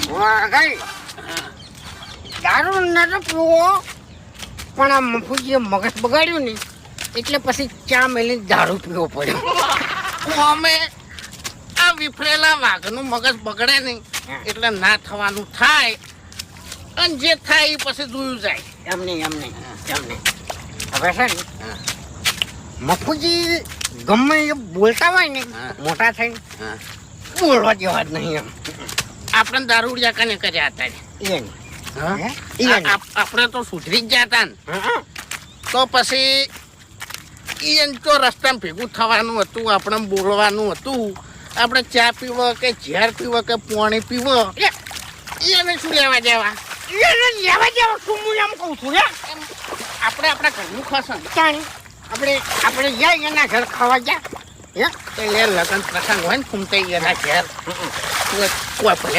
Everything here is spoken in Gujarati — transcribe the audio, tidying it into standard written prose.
વાહ ગઈ દારૂ નતો પીવો પણ આ મફુજીએ મગજ બગાડ્યું ને એટલે પછી ચા મેલીને દારૂ પીવો પડ્યો. અમે આ વિફરેલા વાઘનું મગજ બગડે નહીં એટલે ના થવાનું થાય અને જે થાય એ પછી જોયું જાય. એમ નહીં. હવે છે ને મફુજી ગમે એ બોલતા હોય ને મોટા થઈને બોલવા જેવા જ નહીં એમ. આપણે દારૂડિયા કને કર્યા હતા એને આપણે તો સુધરી જ ગયા હતા ને તો પછી એને તો રસ્તામાં ભેગું થવાનું હતું, આપણે બોલવાનું હતું. આપણે ચા પીવો કે ઝેર પીવો કે પાણી પીવો એને શું લેવા દેવા? એને લેવા દેવા શું હું એમ કહું છું આપણે આપણા ઘરનું ખસન આપણે જાય એના ઘર ખાવા ગયા એ લગન પ્રસંગ હોય ને ફૂમતાઈ એના ઘેર કોઈ ભલે